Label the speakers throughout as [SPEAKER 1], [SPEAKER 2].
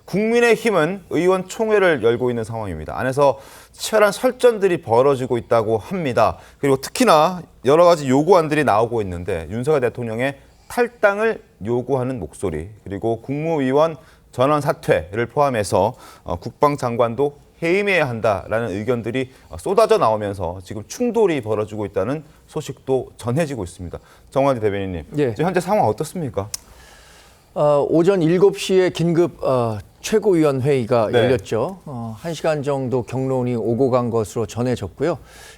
[SPEAKER 1] 국민의힘은 의원총회를 열고 있는 상황입니다. 안에서 치열한 설전들이 벌어지고 있다고 합니다. 그리고 특히나 여러 가지 요구안들이 나오고 있는데 윤석열 대통령의 탈당을 요구하는 목소리, 그리고 국무위원 전원 사퇴를 포함해서 국방장관도 해임해야 한다라는 의견들이 쏟아져 나오면서 지금 충돌이 벌어지고 있다는 소식도 전해지고 있습니다. 정관재 대변인님,
[SPEAKER 2] 예.
[SPEAKER 1] 지금 현재 상황 어떻습니까?
[SPEAKER 2] 오전 7시에 긴급 최고위원 회의가
[SPEAKER 1] 네.
[SPEAKER 2] 열렸죠. 1시간 정도 경론이 오고 간 것으로 전해졌고요.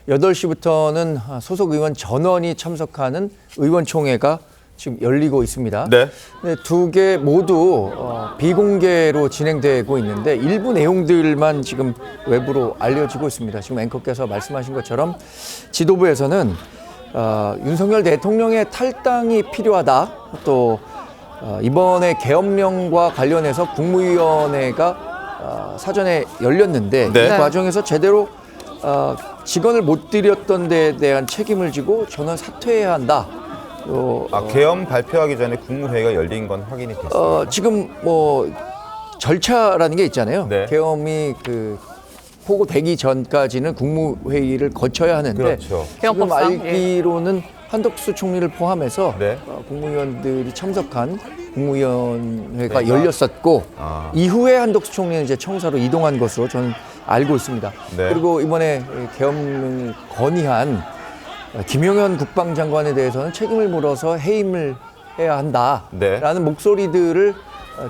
[SPEAKER 2] 8시부터는 소속 의원 전원이 참석하는 의원총회가 지금 열리고 있습니다.
[SPEAKER 1] 네.
[SPEAKER 2] 네, 두 개 모두 비공개로 진행되고 있는데 일부 내용들만 지금 외부로 알려지고 있습니다. 지금 앵커께서 말씀하신 것처럼 지도부에서는 윤석열 대통령의 탈당이 필요하다. 또 이번에 계엄령과 관련해서 국무위원회가 사전에 열렸는데
[SPEAKER 1] 네.
[SPEAKER 2] 이 과정에서 제대로 직언을 못 드렸던 데에 대한 책임을 지고 전원 사퇴해야 한다.
[SPEAKER 1] 계엄 발표하기 전에 국무회의가 열린 건 확인이 됐습니다.
[SPEAKER 2] 지금 뭐 절차라는 게 있잖아요.
[SPEAKER 1] 네.
[SPEAKER 2] 계엄이 보고되기 전까지는 국무회의를 거쳐야 하는데
[SPEAKER 1] 그렇죠.
[SPEAKER 2] 지금
[SPEAKER 3] 계엄법상,
[SPEAKER 2] 알기로는 한덕수 총리를 포함해서
[SPEAKER 1] 네.
[SPEAKER 2] 국무위원들이 참석한 국무위원회가
[SPEAKER 1] 네.
[SPEAKER 2] 열렸었고
[SPEAKER 1] 아.
[SPEAKER 2] 이후에 한덕수 총리는 이제 청사로 이동한 것으로 저는 알고 있습니다.
[SPEAKER 1] 네.
[SPEAKER 2] 그리고 이번에 계엄을 건의한 김용현 국방장관에 대해서는 책임을 물어서 해임을 해야 한다라는
[SPEAKER 1] 네.
[SPEAKER 2] 목소리들을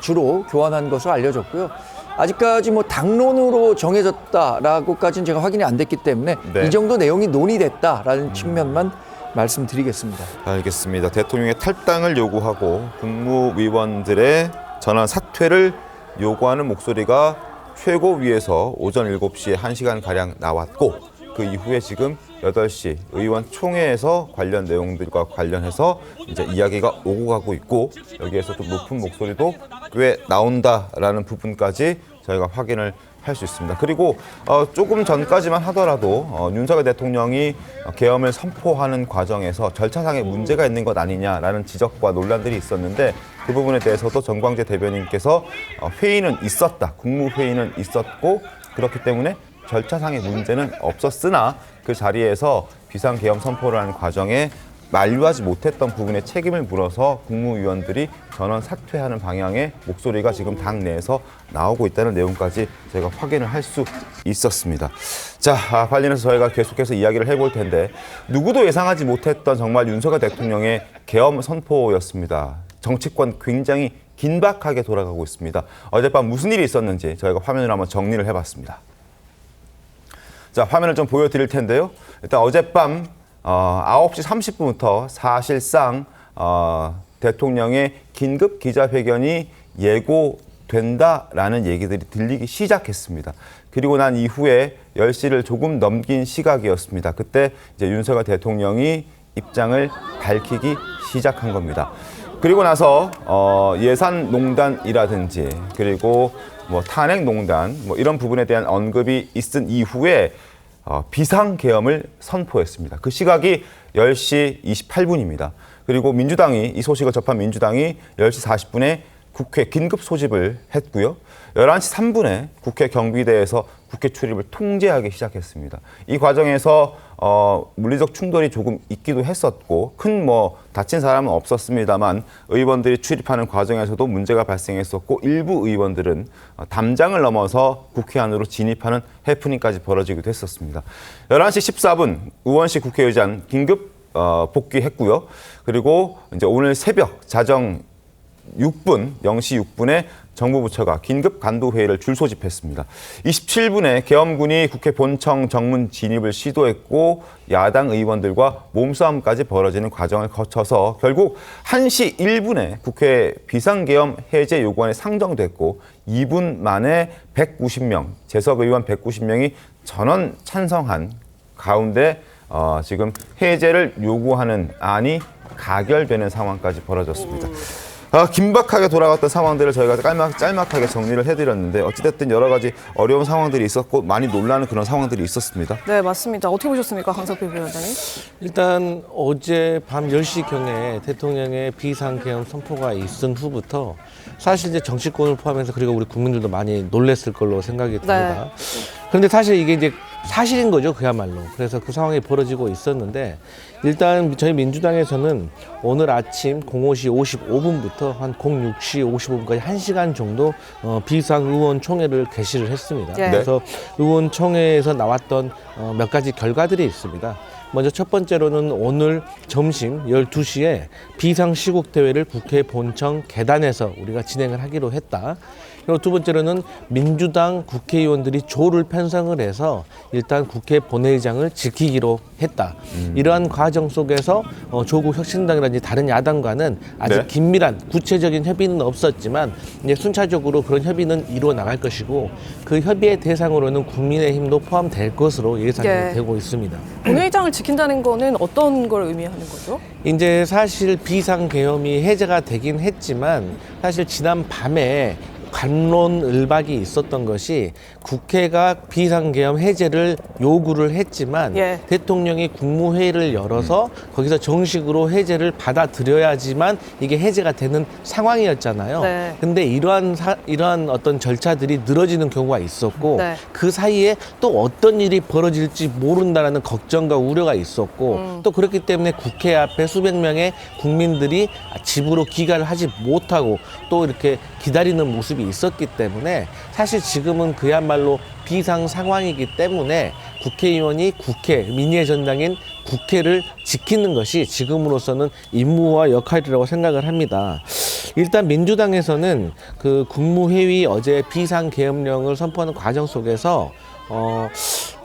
[SPEAKER 2] 주로 교환한 것으로 알려졌고요. 아직까지 뭐 당론으로 정해졌다라고까지는 제가 확인이 안 됐기 때문에
[SPEAKER 1] 네.
[SPEAKER 2] 이 정도 내용이 논의됐다라는 측면만 말씀드리겠습니다.
[SPEAKER 1] 알겠습니다. 대통령의 탈당을 요구하고 국무위원들의 전원 사퇴를 요구하는 목소리가 최고위에서 오전 7시에 1시간가량 나왔고 그 이후에 지금 8시 의원 총회에서 관련 내용들과 관련해서 이제 이야기가 오고 가고 있고 여기에서 또 높은 목소리도 꽤 나온다라는 부분까지 저희가 확인을 할 수 있습니다. 그리고 조금 전까지만 하더라도 윤석열 대통령이 계엄을 선포하는 과정에서 절차상의 문제가 있는 것 아니냐라는 지적과 논란들이 있었는데 그 부분에 대해서도 정광재 대변인께서 회의는 있었다. 국무회의는 있었고 그렇기 때문에 절차상의 문제는 없었으나 그 자리에서 비상계엄 선포를 하는 과정에 만류하지 못했던 부분에 책임을 물어서 국무위원들이 전원 사퇴하는 방향의 목소리가 지금 당 내에서 나오고 있다는 내용까지 저희가 확인을 할 수 있었습니다. 자, 관련해서 저희가 계속해서 이야기를 해볼 텐데 누구도 예상하지 못했던 정말 윤석열 대통령의 계엄 선포였습니다. 정치권 굉장히 긴박하게 돌아가고 있습니다. 어젯밤 무슨 일이 있었는지 저희가 화면으로 한번 정리를 해봤습니다. 자, 화면을 좀 보여드릴 텐데요. 일단 어젯밤 9시 30분부터 사실상 대통령의 긴급 기자회견이 예고된다라는 얘기들이 들리기 시작했습니다. 그리고 난 이후에 10시를 조금 넘긴 시각이었습니다. 그때 이제 윤석열 대통령이 입장을 밝히기 시작한 겁니다. 그리고 나서 예산농단이라든지 그리고 뭐 탄핵농단 뭐 이런 부분에 대한 언급이 있은 이후에 비상계엄을 선포했습니다. 그 시각이 10시 28분입니다. 그리고 민주당이 이 소식을 접한 민주당이 10시 40분에 국회 긴급 소집을 했고요. 11시 3분에 국회 경비대에서 국회 출입을 통제하기 시작했습니다. 이 과정에서 물리적 충돌이 조금 있기도 했었고 큰 다친 사람은 없었습니다만 의원들이 출입하는 과정에서도 문제가 발생했었고 일부 의원들은 담장을 넘어서 국회 안으로 진입하는 해프닝까지 벌어지기도 했었습니다. 11시 14분 우원식 국회의장 긴급 복귀했고요. 그리고 이제 오늘 새벽 자정 0시 6분에 정부 부처가 긴급 간부회의를 줄소집했습니다. 27분에 계엄군이 국회 본청 정문 진입을 시도했고 야당 의원들과 몸싸움까지 벌어지는 과정을 거쳐서 결국 1시 1분에 국회 비상계엄 해제 요구안이 상정됐고 2분 만에 190명, 재석 의원 190명이 전원 찬성한 가운데 지금 해제를 요구하는 안이 가결되는 상황까지 벌어졌습니다. 긴박하게 돌아갔던 상황들을 저희가 짤막하게 정리를 해드렸는데 어찌됐든 여러 가지 어려운 상황들이 있었고 많이 놀라는 그런 상황들이 있었습니다.
[SPEAKER 3] 네, 맞습니다. 어떻게 보셨습니까, 강석필 위원장님?
[SPEAKER 4] 일단 어제 밤 10시경에 대통령의 비상계엄 선포가 있은 후부터 사실 이제 정치권을 포함해서 그리고 우리 국민들도 많이 놀랬을 걸로 생각이 듭니다. 그런데 사실 이게 이제 사실인 거죠, 그야말로. 그래서 그 상황이 벌어지고 있었는데 일단 저희 민주당에서는 오늘 아침 05시 55분부터 한 06시 55분까지 1시간 정도 비상의원총회를 개시를 했습니다.
[SPEAKER 3] 네.
[SPEAKER 4] 그래서 의원총회에서 나왔던 몇 가지 결과들이 있습니다. 먼저 첫 번째로는 오늘 점심 12시에 비상시국대회를 국회 본청 계단에서 우리가 진행을 하기로 했다. 그리고 두 번째로는 민주당 국회의원들이 조를 편성을 해서 일단 국회 본회의장을 지키기로 했다. 이러한 과정 속에서 조국 혁신당이라든지 다른 야당과는 아직
[SPEAKER 1] 네.
[SPEAKER 4] 긴밀한 구체적인 협의는 없었지만 이제 순차적으로 그런 협의는 이루어 나갈 것이고 그 협의의 대상으로는 국민의힘도 포함될 것으로 예상이
[SPEAKER 3] 네.
[SPEAKER 4] 되고 있습니다.
[SPEAKER 3] 본회의장을 지킨다는 거는 어떤 걸 의미하는 거죠?
[SPEAKER 4] 이제 사실 비상계엄이 해제가 되긴 했지만 사실 지난 밤에 관론을박이 있었던 것이 국회가 비상계엄 해제를 요구를 했지만
[SPEAKER 3] 예.
[SPEAKER 4] 대통령이 국무회의를 열어서 거기서 정식으로 해제를 받아들여야지만 이게 해제가 되는 상황이었잖아요.
[SPEAKER 3] 네.
[SPEAKER 4] 근데 이러한 어떤 절차들이 늘어지는 경우가 있었고
[SPEAKER 3] 네.
[SPEAKER 4] 그 사이에 또 어떤 일이 벌어질지 모른다라는 걱정과 우려가 있었고 또 그렇기 때문에 국회 앞에 수백 명의 국민들이 집으로 귀가를 하지 못하고 또 이렇게 기다리는 모습이 있었기 때문에 사실 지금은 그야말로 비상 상황이기 때문에 국회의원이 민의의 전당인 국회를 지키는 것이 지금으로서는 임무와 역할이라고 생각을 합니다. 일단 민주당에서는 그 국무회의 어제 비상계엄령을 선포하는 과정 속에서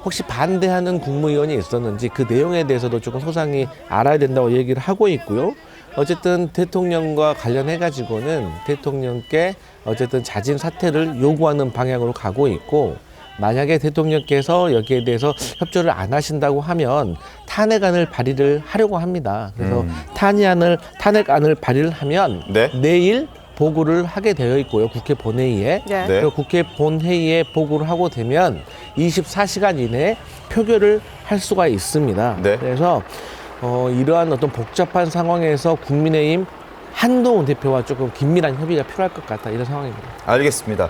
[SPEAKER 4] 혹시 반대하는 국무위원이 있었는지 그 내용에 대해서도 조금 소상히 알아야 된다고 얘기를 하고 있고요. 어쨌든 대통령과 관련해 가지고는 대통령께 어쨌든 자진 사퇴를 요구하는 방향으로 가고 있고 만약에 대통령께서 여기에 대해서 협조를 안 하신다고 하면 탄핵안을 발의를 하려고 합니다. 그래서 탄핵안을 발의를 하면
[SPEAKER 1] 네.
[SPEAKER 4] 내일 보고를 하게 되어 있고요. 국회 본회의에.
[SPEAKER 3] 네.
[SPEAKER 1] 네.
[SPEAKER 4] 그리고 국회 본회의에 보고를 하고 되면 24시간 이내에 표결을 할 수가 있습니다.
[SPEAKER 1] 네.
[SPEAKER 4] 그래서 이러한 어떤 복잡한 상황에서 국민의힘 한동훈 대표와 조금 긴밀한 협의가 필요할 것 같다 이런 상황입니다.
[SPEAKER 1] 알겠습니다.